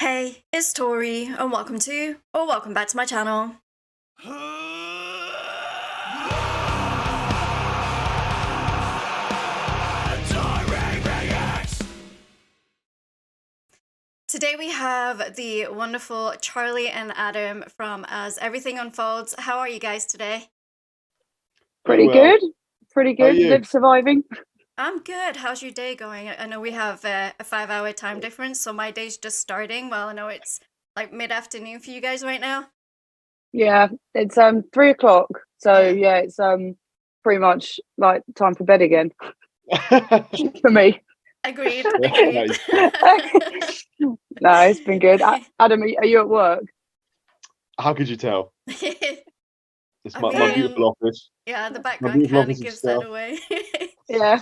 Hey, it's Tori, and welcome back to my channel. Today we have the wonderful Charlie and Adam from As Everything Unfolds. How are you guys today? Pretty well. good. Pretty How are good. you? Live surviving. I'm good. How's your day going? I know we have a 5-hour time difference, so my day's just starting. Well, I know it's like mid-afternoon for you guys right now. Yeah, it's 3 o'clock. So Yeah. yeah, it's pretty much like time for bed again for me. Agreed. Yeah, Agreed. nice. No, it's been good. Adam, are you at work? How could you tell? It's I my beautiful mean, office. yeah, the My background beautiful kind of office and gives that stuff. away. Yeah.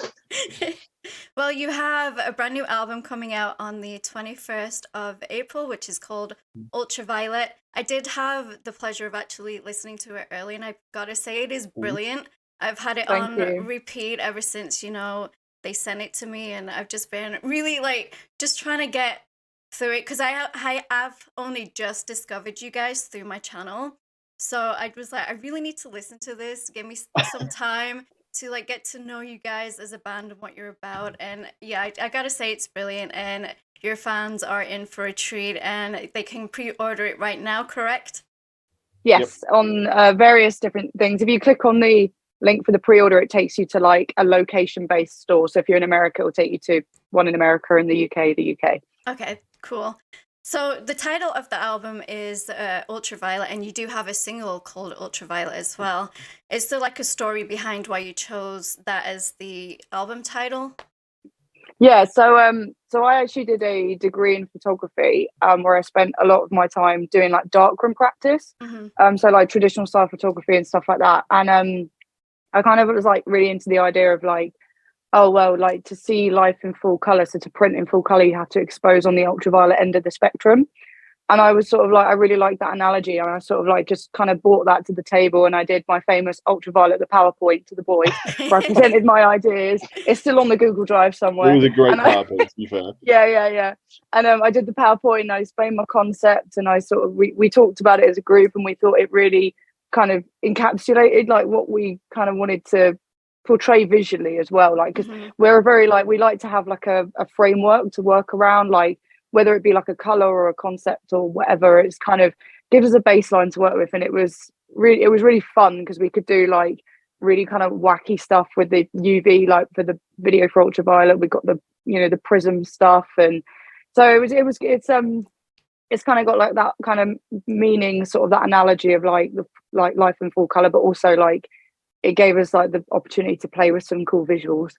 Well, you have a brand new album coming out on the 21st of April, which is called Ultraviolet. I did have the pleasure of actually listening to it early, and I've got to say it is brilliant. I've had it Thank on you. repeat ever since, they sent it to me, and I've just been really like just trying to get through it because I have only just discovered you guys through my channel. So I was like, I really need to listen to this. Give me some time to like get to know you guys as a band and what you're about. And yeah, I gotta say it's brilliant, and your fans are in for a treat, and they can pre-order it right now, correct? Yep. Yes, on various different things. If you click on the link for the pre-order, it takes you to like a location-based store. So if you're in America, it will take you to one in America, and the UK, the UK. Okay, cool. So the title of the album is Ultraviolet, and you do have a single called Ultraviolet as well. Is there like a story behind why you chose that as the album title? Yeah, so I actually did a degree in photography, where I spent a lot of my time doing like darkroom practice, Mm-hmm. so like traditional style photography and stuff like that. And I kind of was like really into the idea of like, oh well, like to see life in full color, so to print in full color, you have to expose on the ultraviolet end of the spectrum. And I was sort of like, I really like that analogy, and I sort of like just kind of brought that to the table, and I did my famous ultraviolet, the PowerPoint to the boys, where I presented my ideas. It's still on the Google Drive It somewhere, was a great and I, PowerPoint, to be fair. yeah. And I did the PowerPoint, and I explained my concept, and I sort of we talked about it as a group, and we thought it really kind of encapsulated like what we kind of wanted to portray visually as well. Like, because Mm-hmm. we're very like, we like to have like a framework to work around, like whether it be like a color or a concept or whatever. It's kind of gives us a baseline to work with, and it was really fun because we could do like really kind of wacky stuff with the UV, like for the video for ultraviolet. We got the the prism stuff, and so it's kind of got like that kind of meaning, sort of that analogy of like the like life in full color, but also like it gave us like the opportunity to play with some cool visuals.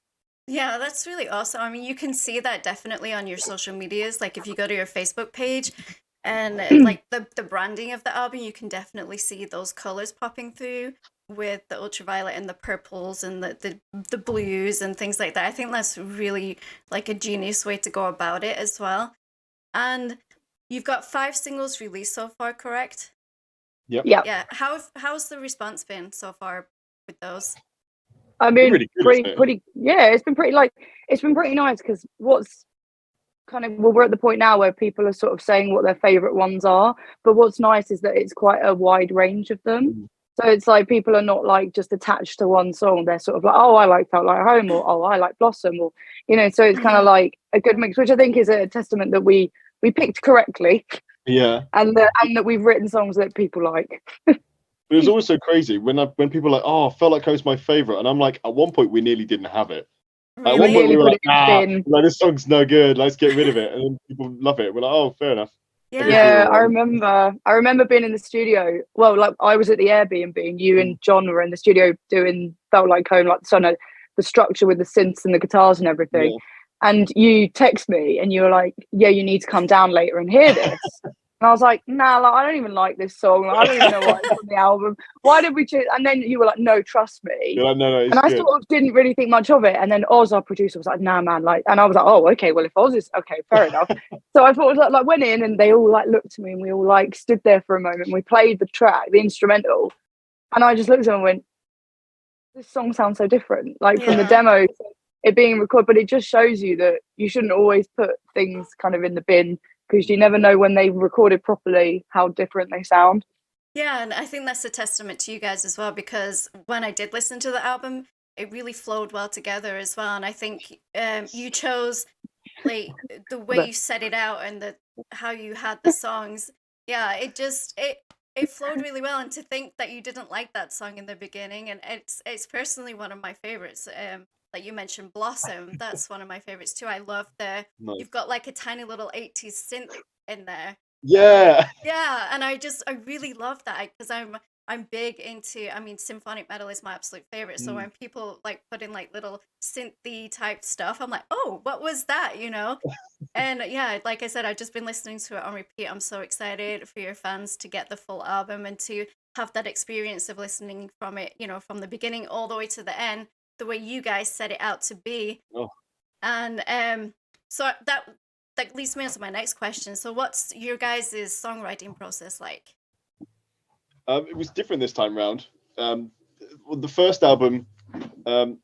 Yeah, that's really awesome. I mean, you can see that definitely on your social medias. Like if you go to your Facebook page and like the branding of the album, you can definitely see those colors popping through with the ultraviolet and the purples and the blues and things like that. I think that's really like a genius way to go about it as well. And you've got 5 singles released so far, correct? Yep. Yeah, Yeah. How's the response been so far with those? I Been mean, really good, isn't it? pretty. Yeah, it's been pretty nice because what's kind of, well, we're at the point now where people are sort of saying what their favorite ones are, but what's nice is that it's quite a wide range of them. Mm. So it's like people are not like just attached to one song. They're sort of like, oh, I like Felt Like Home, or oh, I like Blossom, or so it's kind of Mhm. like a good mix, which I think is a testament that we picked correctly, Yeah. and that we've written songs that people like. But it was always so crazy when people are like, oh, I felt like Home's my favorite. And I'm like, at one point, we nearly didn't have it. At We one point, Really? we nearly were put like, it in the bin. like, this song's no good. Let's get rid of it. And then people love it. We're like, oh, fair enough. I guess we Yeah. were Yeah, I wrong. remember. I remember being in the studio. Well, like I was at the Airbnb, and you Mm. and John were in the studio doing Felt Like Home, like the structure with the synths and the guitars and everything. Yeah. And you text me, and you were like, "Yeah, you need to come down later and hear this." And I was like, "Nah, like I don't even like this song. Like, I don't even know why it's on the album. Why did we choose?" And then you were like, "No, trust me." You're like, no, And it's I good. sort of didn't really think much of it. And then Oz, our producer, was like, "Nah, man," like, and I was like, "Oh, okay. Well, if Oz is okay, fair enough." So I thought it was like went in, and they all like looked at me, and we all like stood there for a moment. And we played the track, the instrumental, and I just looked at them and went, "This song sounds so different." Like from the Yeah. demo, to it being recorded, but it just shows you that you shouldn't always put things kind of in the bin because you never know when they've recorded properly how different they sound. Yeah, and I think that's a testament to you guys as well, because when I did listen to the album, it really flowed well together as well. And I think you chose like the way But you set it out and the how you had the songs. Yeah, it flowed really well. And to think that you didn't like that song in the beginning, and it's personally one of my favorites. Like you mentioned, Blossom. That's one of my favorites too. I love Nice. you've got like a tiny little 80s synth in there. Yeah. Yeah, and I really love that because I'm big into, I mean, symphonic metal is my absolute favorite. So when people like put in like little synthy type stuff, I'm like, oh, what was that, you know? And yeah, like I said, I've just been listening to it on repeat. I'm so excited for your fans to get the full album and to have that experience of listening from it, you know, from the beginning all the way to the end, the way you guys set it out to be. Oh. And so that leads me on to my next question. So what's your guys' songwriting process like? It was different this time round. Well, the first album, I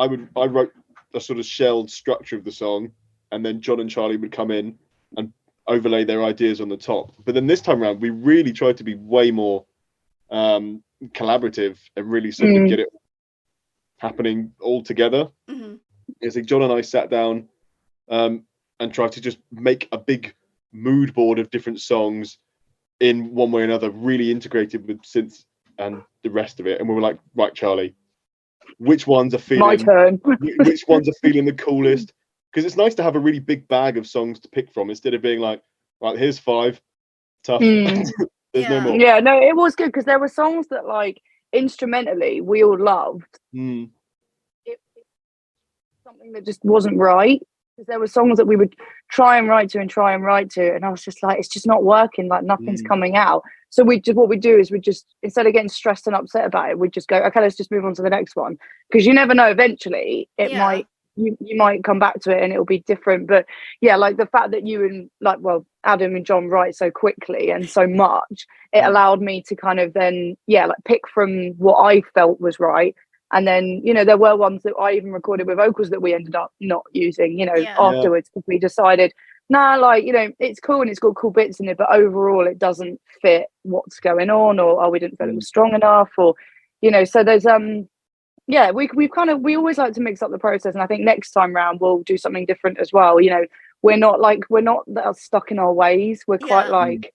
wrote a sort of shelled structure of the song, and then John and Charlie would come in and overlay their ideas on the top. But then this time around, we really tried to be way more collaborative and really sort of get it happening all together. Mm-hmm. It's like John and I sat down and tried to just make a big mood board of different songs in one way or another, really integrated with synths and the rest of it. And we were like, right, Charlie, which ones are feeling my turn. which ones are feeling the coolest? Because it's nice to have a really big bag of songs to pick from instead of being like, right, here's 5, tough. There's no more. Yeah, no, it was good because there were songs that like instrumentally we all loved. It something that just wasn't right, because there were songs that we would try and write to, and I was just like, it's just not working, like nothing's coming out. So what we do is we just, instead of getting stressed and upset about it, we just go, okay, let's just move on to the next one, because you never know, eventually it might, you might come back to it and it'll be different. But yeah, like the fact that you and like, well, Adam and John write so quickly and so much, it allowed me to kind of then like pick from what I felt was right. And then, you know, there were ones that I even recorded with vocals that we ended up not using, you know, afterwards, because we decided, nah, like, you know, it's cool and it's got cool bits in it, but overall it doesn't fit what's going on, or we didn't feel it was strong enough, or, you know, so there's we always like to mix up the process, and I think next time round we'll do something different as well. You know, we're not that stuck in our ways. We're quite like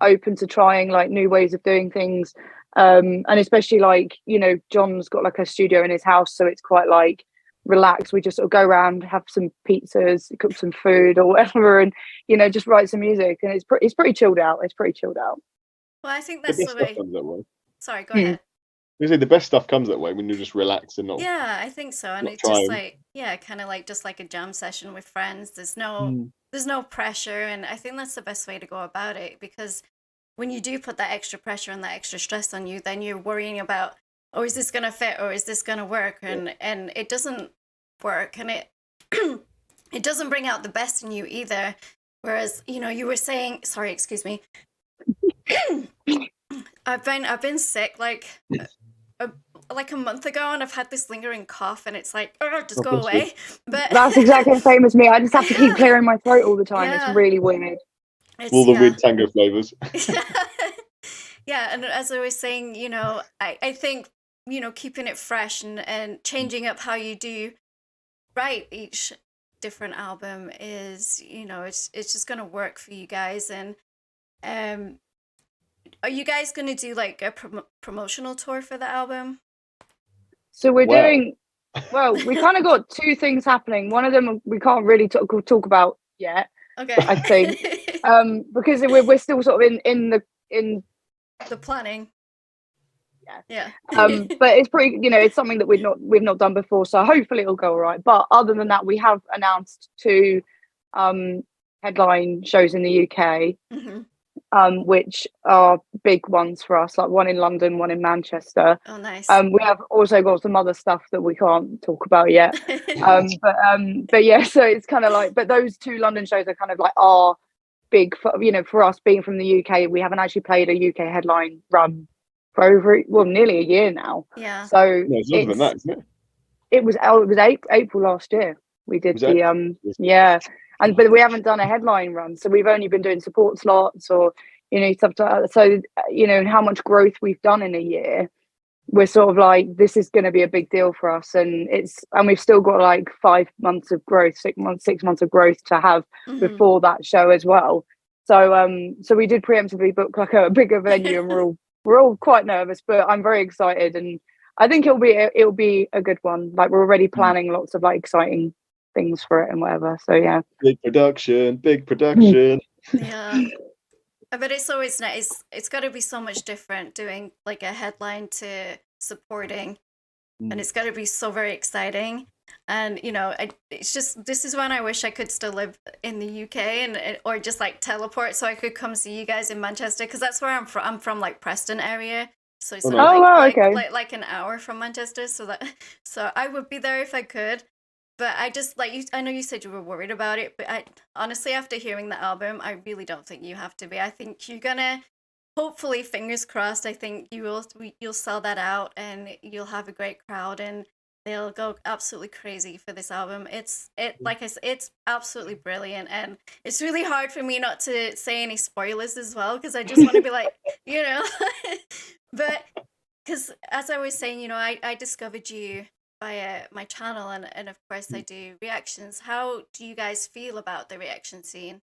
open to trying like new ways of doing things, and especially like, you know, John's got like a studio in his house, so it's quite like relaxed. We just sort of go around, have some pizzas, cook some food or whatever, and, you know, just write some music, and it's pretty chilled out. Well, I think that's the way. Sorry, go ahead. You say the best stuff comes that way, when you just relax and not. Yeah, I think so. And it's just like, kind of like just like a jam session with friends. There's no pressure, and I think that's the best way to go about it, because when you do put that extra pressure and that extra stress on you, then you're worrying about, oh, is this gonna fit, or is this gonna work? And it doesn't work, and it it doesn't bring out the best in you either. Whereas, you know, you were saying, sorry, excuse me. I've been sick like a month ago, and I've had this lingering cough, and it's like, oh, just go away. But that's exactly the same as me. I just have to keep clearing my throat all the time. It's really weird. All the weird tango flavors. Yeah, and as I was saying, you know, I think, you know, keeping it fresh and changing up how you do write each different album is, you know, it's just gonna work for you guys. And are you guys gonna do like a promotional tour for the album? So we're doing, well, we kind of got 2 things happening. One of them we can't really talk about yet. Okay. I think because we're still sort of in the planning. Yeah. But it's pretty, you know, it's something that we've not done before, so hopefully it'll go all right. But other than that, we have announced 2 headline shows in the UK, which are big ones for us, like one in London, one in Manchester. Oh, nice. We have also got some other stuff that we can't talk about yet. But yeah, so it's kind of like, but those 2 London shows are kind of like our big, you know, for us being from the UK, we haven't actually played a UK headline run for nearly a year now. Yeah. So it's longer than that, isn't it? It was April last year. We did the and but we haven't done a headline run, so we've only been doing support slots or stuff like that. So and how much growth we've done in a year, we're sort of like, this is going to be a big deal for us, and we've still got like 5 months of growth, 6 months of growth to have before that show as well. So we did preemptively book like a bigger venue, and we're all quite nervous, but I'm very excited, and I think it'll be a good one. Like, we're already planning lots of like exciting things for it and whatever. So yeah, big production. Yeah. But it's always nice. It's got to be so much different doing like a headline to supporting, and it's got to be so very exciting. And it's just, this is when I wish I could still live in the UK or just like teleport so I could come see you guys in Manchester, because that's where I'm from. I'm from like Preston area, so it's like an hour from Manchester. So I would be there if I could. But I just, like, I know you said you were worried about it, but I honestly, after hearing the album, I really don't think you have to be. I think you're gonna, hopefully, fingers crossed, I think you'll sell that out, and you'll have a great crowd, and they'll go absolutely crazy for this album. Like I said, it's absolutely brilliant, and it's really hard for me not to say any spoilers as well, because I just want to be like, but because as I was saying, I discovered you via my channel, and of course I do reactions. How do you guys feel about the reaction scene?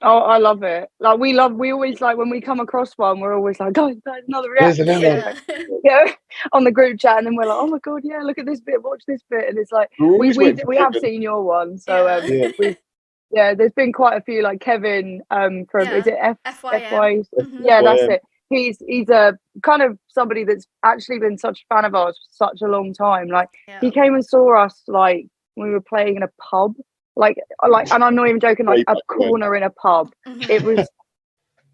Oh, I love it. Like, we always, like, when we come across one, we're always like, guys, another reaction. On the group chat, and then we're like, oh my god, yeah, look at this bit, watch this bit, and it's like, we have seen your one, so there's been quite a few, like Kevin from is it FY? Yeah, that's it. He's a kind of somebody that's actually been such a fan of ours for such a long time. Like, he came and saw us like when we were playing in a pub, like, and I'm not even joking, like a corner in a pub. It was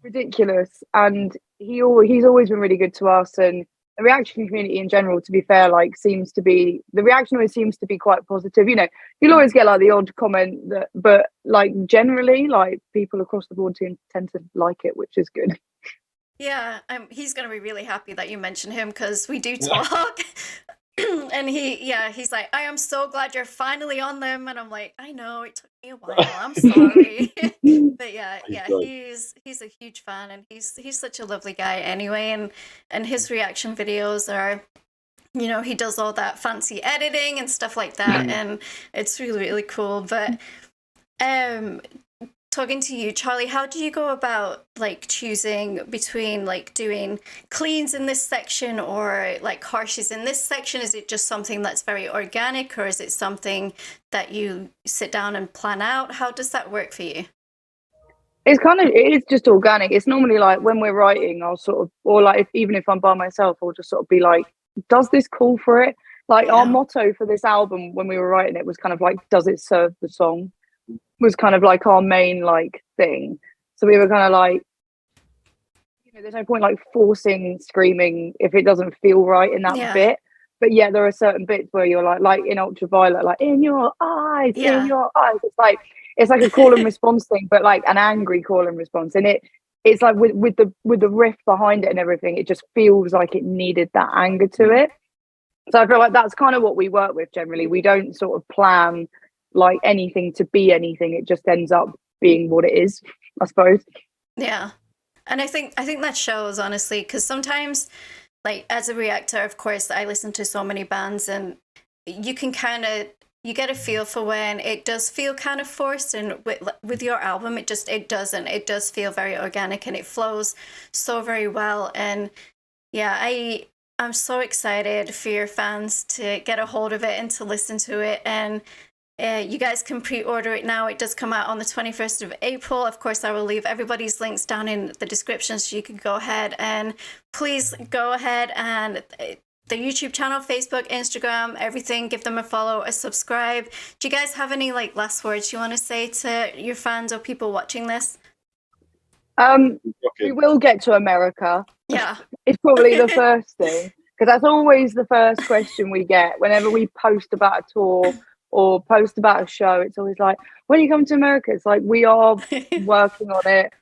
ridiculous, and he's always been really good to us, and the reaction community in general, to be fair, like, the reaction always seems to be quite positive. You'll always get like the odd comment but like generally, like, people across the board tend to like it, which is good. Yeah, he's gonna be really happy that you mentioned him, because we do talk. And he's like, I am so glad you're finally on them, and I'm like, I know it took me a while, I'm sorry. But he's a huge fan, and he's such a lovely guy anyway, and his reaction videos are, he does all that fancy editing and stuff like that, and it's really, really cool. But talking to you, Charlie, how do you go about like choosing between like doing cleans in this section or like harshes in this section? Is it just something that's very organic, or is it something that you sit down and plan out? How does that work for you? It is just organic. It's normally like when we're writing, I'll sort of, or like even if I'm by myself, I'll just sort of be like, does this call for it? Like, our motto for this album when we were writing it was kind of like, does it serve the song? Was kind of like our main like thing. So we were kind of like, there's no point like forcing screaming if it doesn't feel right in that bit. But yeah, there are certain bits where you're like in Ultraviolet, like, in your eyes, in your eyes. It's like a call and response thing, but like an angry call and response. And it's like with the riff behind it and everything, it just feels like it needed that anger to it. So I feel like that's kind of what we work with generally. We don't sort of plan like anything to be anything. It just ends up being what it is, I suppose. Yeah. And I think that shows, honestly, because sometimes, like, as a reactor, of course, I listen to so many bands, and you can you get a feel for when it does feel kind of forced, and with your album, it doesn't. It does feel very organic, and it flows so very well. And yeah, I'm so excited for your fans to get a hold of it and to listen to it. And you guys can pre-order it now. It does come out on the 21st of April. Of course, I will leave everybody's links down in the description, so you can go ahead and please go ahead and the YouTube channel, Facebook, Instagram, everything, give them a follow, a subscribe. Do you guys have any like last words you want to say to your fans or people watching this? We will get to America. Yeah. It's probably the first thing, because that's always the first question we get whenever we post about a tour or post about a show. It's always like, when you come to America? It's like, we are working on it.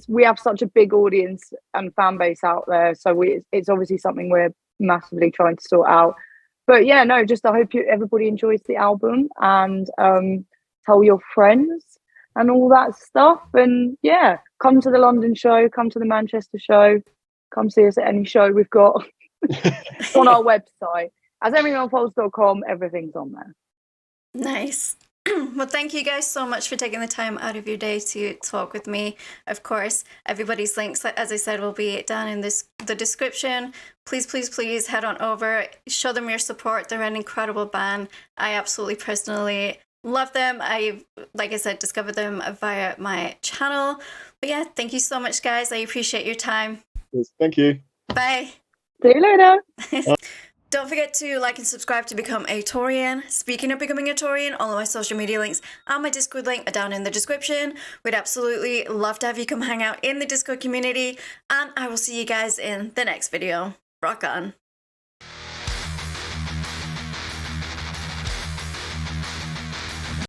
We have such a big audience and fan base out there, so it's obviously something we're massively trying to sort out. But yeah, no, just I hope everybody enjoys the album, and tell your friends. and all that stuff. And yeah, come to the London show, come to the Manchester show, come see us at any show we've got. It's on our website, aseveryonefolds.com. Everything's on there. Nice. Well, thank you guys so much for taking the time out of your day to talk with me. Of course, everybody's links, as I said, will be down in the description. Please, please, please head on over, show them your support. They're an incredible band. I absolutely personally love them. Like I said, discovered them via my channel. But yeah, thank you so much, guys. I appreciate your time. Yes, thank you. Bye. See you later. Don't forget to like and subscribe to become a Taurian. Speaking of becoming a Taurian, all of my social media links and my Discord link are down in the description. We'd absolutely love to have you come hang out in the Discord community, and I will see you guys in the next video. Rock on.